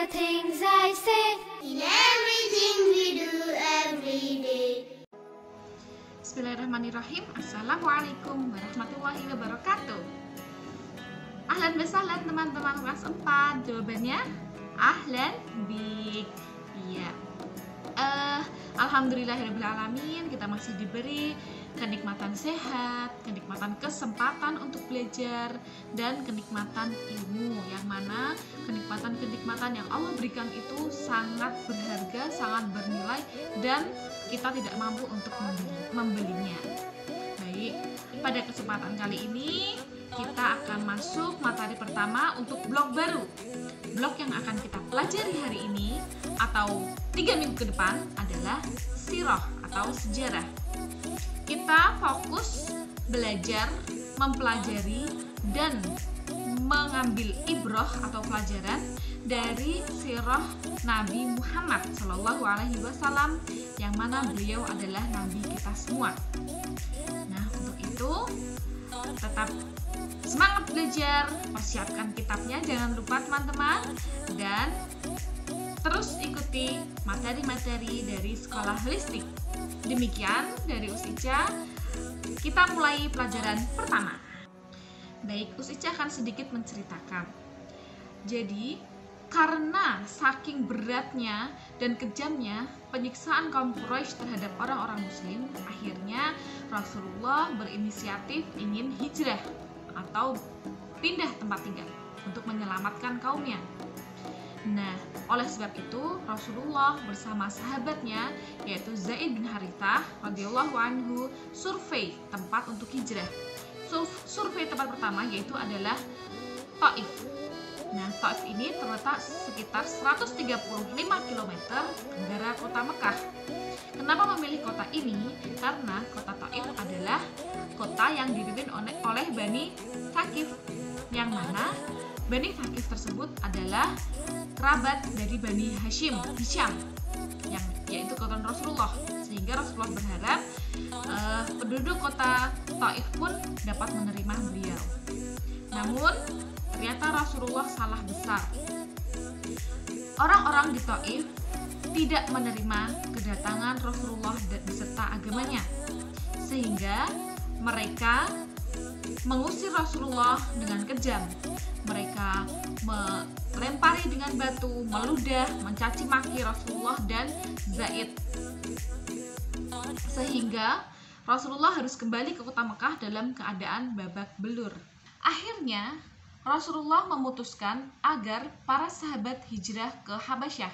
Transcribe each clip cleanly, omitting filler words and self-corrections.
the things I say, in everything we do every day. Bismillahirrahmanirrahim. Assalamualaikum warahmatullahi wabarakatuh. Ahlan besahlan teman-teman kelas 4. Jawabannya ahlan bik. Iya. Alhamdulillahirrahmanirrahim, kita masih diberi kenikmatan sehat, kenikmatan kesempatan untuk belajar, dan kenikmatan ilmu, yang mana kenikmatan-kenikmatan yang Allah berikan itu sangat berharga, sangat bernilai, dan kita tidak mampu untuk membelinya. Baik, pada kesempatan kali ini kita akan masuk materi pertama untuk blok baru. Blok yang akan kita pelajari hari ini atau 3 minggu ke depan adalah sirah atau sejarah. Kita fokus belajar, mempelajari, dan mengambil ibrah atau pelajaran dari sirah Nabi Muhammad SAW, yang mana beliau adalah Nabi kita semua. Nah, untuk itu tetap semangat belajar, persiapkan kitabnya, jangan lupa teman-teman, dan terus ikuti materi-materi dari sekolah holistik. Demikian dari Usica, kita mulai pelajaran pertama. Baik, Usica akan sedikit menceritakan. Jadi, karena saking beratnya dan kejamnya penyiksaan kaum Quraisy terhadap orang-orang muslim, akhirnya Rasulullah berinisiatif ingin hijrah atau pindah tempat tinggal untuk menyelamatkan kaumnya. Nah, oleh sebab itu Rasulullah bersama sahabatnya yaitu Zaid bin Harithah radhiyallahu anhu survei tempat untuk hijrah. Survei tempat pertama yaitu adalah Taif. Nah, Taif ini terletak sekitar 135 km tenggara kota Mekah. Kenapa memilih kota ini? Karena kota Taif adalah kota yang dipimpin oleh Bani Thaqif, yang mana Bani Thaqif tersebut adalah kerabat dari Bani Hisham, yang yaitu keturunan Rasulullah, sehingga Rasulullah berharap penduduk kota Taif pun dapat menerima beliau. Namun ternyata Rasulullah salah besar. Orang-orang di Taif tidak menerima kedatangan Rasulullah beserta agamanya, sehingga mereka mengusir Rasulullah dengan kejam. Mereka melempari dengan batu, meludah, mencaci maki Rasulullah dan Zaid, sehingga Rasulullah harus kembali ke kota Mekah dalam keadaan babak belur. Akhirnya Rasulullah memutuskan agar para sahabat hijrah ke Habasyah.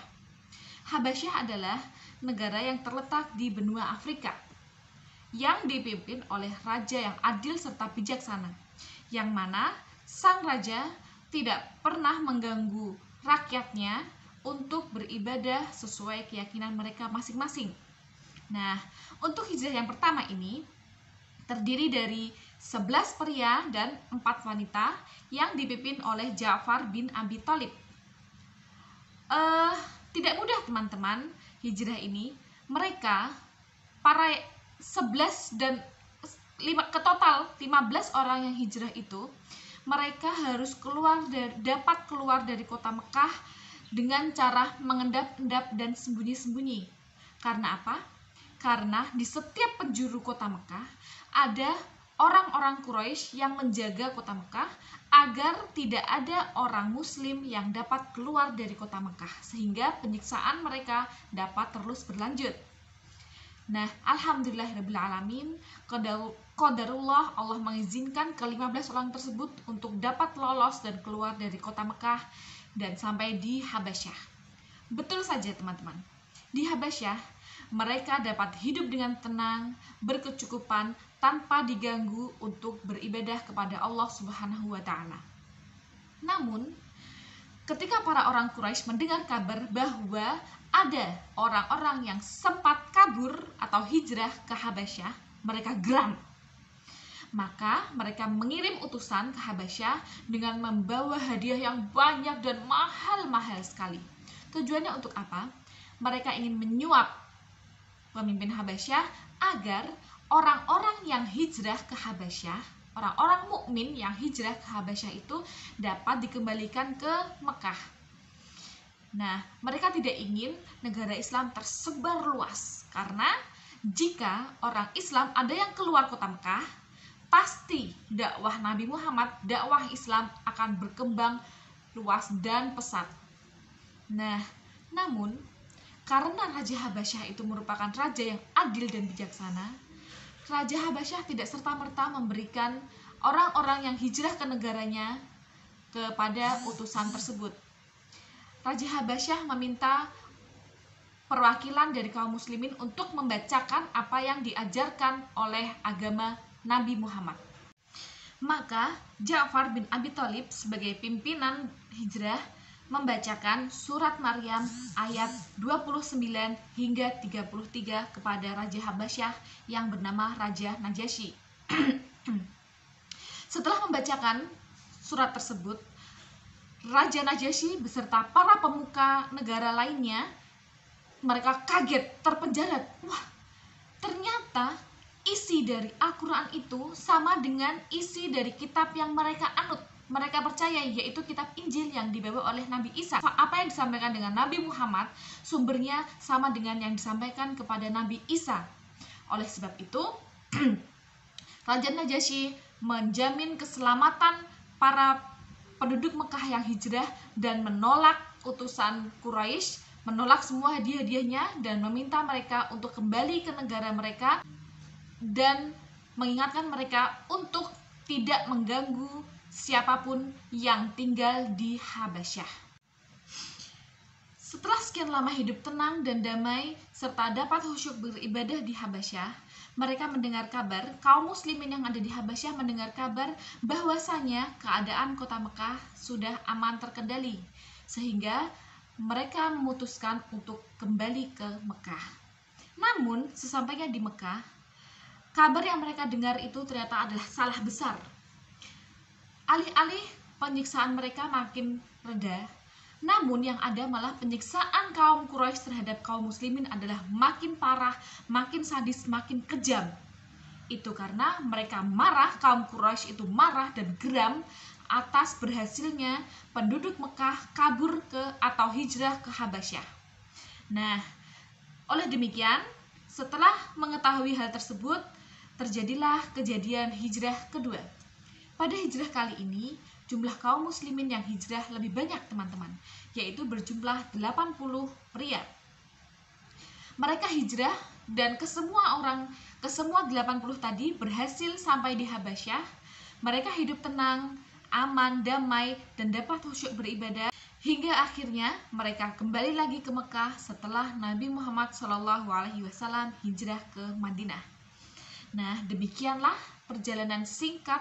Habasyah adalah negara yang terletak di benua Afrika, yang dipimpin oleh raja yang adil serta bijaksana, yang mana sang raja tidak pernah mengganggu rakyatnya untuk beribadah sesuai keyakinan mereka masing-masing. Nah, untuk hijrah yang pertama ini terdiri dari 11 pria dan 4 wanita yang dipimpin oleh Ja'far bin Abi Thalib. Tidak mudah teman-teman hijrah ini. Mereka para 11 dan total 15 orang yang hijrah itu, mereka harus dapat keluar dari kota Mekah dengan cara mengendap-endap dan sembunyi-sembunyi. Karena apa? Karena di setiap penjuru kota Mekah ada orang-orang Quraisy yang menjaga kota Mekah agar tidak ada orang muslim yang dapat keluar dari kota Mekah, sehingga penyiksaan mereka dapat terus berlanjut. Nah, alhamdulillahirrahmanirrahim, qadarullah, Allah mengizinkan ke-15 orang tersebut untuk dapat lolos dan keluar dari kota Mekah dan sampai di Habasyah. Betul saja teman-teman, di Habasyah mereka dapat hidup dengan tenang, berkecukupan, tanpa diganggu untuk beribadah kepada Allah Subhanahu wa Ta'ala. Namun, ketika para orang Quraisy mendengar kabar bahwa ada orang-orang yang sempat kabur atau hijrah ke Habasyah, mereka geram. Maka mereka mengirim utusan ke Habasyah dengan membawa hadiah yang banyak dan mahal-mahal sekali. Tujuannya untuk apa? Mereka ingin menyuap pemimpin Habasyah agar orang-orang yang hijrah ke Habasyah, orang-orang mukmin yang hijrah ke Habasyah itu dapat dikembalikan ke Mekah. Nah, mereka tidak ingin negara Islam tersebar luas, karena jika orang Islam ada yang keluar kota Mekah, pasti dakwah Nabi Muhammad, dakwah Islam akan berkembang luas dan pesat. Nah, namun karena Raja Habasyah itu merupakan raja yang adil dan bijaksana, Raja Habasyah tidak serta-merta memberikan orang-orang yang hijrah ke negaranya kepada utusan tersebut. Raja Habasyah meminta perwakilan dari kaum muslimin untuk membacakan apa yang diajarkan oleh agama Nabi Muhammad. Maka Ja'far bin Abi Thalib sebagai pimpinan hijrah membacakan surat Maryam ayat 29 hingga 33 kepada Raja Habasyah yang bernama Raja Najasyi. Setelah membacakan surat tersebut, Raja Najasyi beserta para pemuka negara lainnya, mereka kaget, terpenjarat. Wah, ternyata isi dari Al-Quran itu sama dengan isi dari kitab yang mereka anut, mereka percaya, yaitu kitab Injil yang dibawa oleh Nabi Isa. Apa yang disampaikan dengan Nabi Muhammad, sumbernya sama dengan yang disampaikan kepada Nabi Isa. Oleh sebab itu, Raja Najasyi menjamin keselamatan para penduduk Mekah yang hijrah dan menolak utusan Quraisy, menolak semua hadiah-hadiahnya dan meminta mereka untuk kembali ke negara mereka dan mengingatkan mereka untuk tidak mengganggu siapapun yang tinggal di Habasyah. Setelah sekian lama hidup tenang dan damai serta dapat khusyuk beribadah di Habasyah, mereka mendengar kabar, kaum muslimin yang ada di Habasyah mendengar kabar bahwasanya keadaan kota Mekah sudah aman terkendali, sehingga mereka memutuskan untuk kembali ke Mekah. Namun, sesampainya di Mekah, kabar yang mereka dengar itu ternyata adalah salah besar. Alih-alih penyiksaan mereka makin reda, namun yang ada malah penyiksaan kaum Quraisy terhadap kaum muslimin adalah makin parah, makin sadis, makin kejam. Itu karena mereka marah, kaum Quraisy itu marah dan geram atas berhasilnya penduduk Mekah kabur ke atau hijrah ke Habasyah. Nah, oleh demikian, setelah mengetahui hal tersebut, terjadilah kejadian hijrah kedua. Pada hijrah kali ini, jumlah kaum muslimin yang hijrah lebih banyak, teman-teman, yaitu berjumlah 80 pria. Mereka hijrah dan ke semua 80 tadi berhasil sampai di Habasyah. Mereka hidup tenang, aman, damai, dan dapat khusyuk beribadah hingga akhirnya mereka kembali lagi ke Mekah setelah Nabi Muhammad SAW hijrah ke Madinah. Nah, demikianlah perjalanan singkat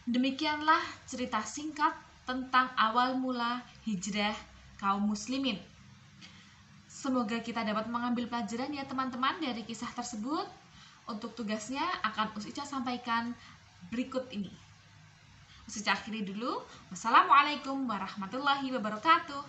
demikianlah cerita singkat tentang awal mula hijrah kaum muslimin. Semoga kita dapat mengambil pelajaran ya teman-teman dari kisah tersebut. Untuk tugasnya akan Ustazah sampaikan berikut ini. Ustazah akhiri dulu. Wassalamualaikum warahmatullahi wabarakatuh.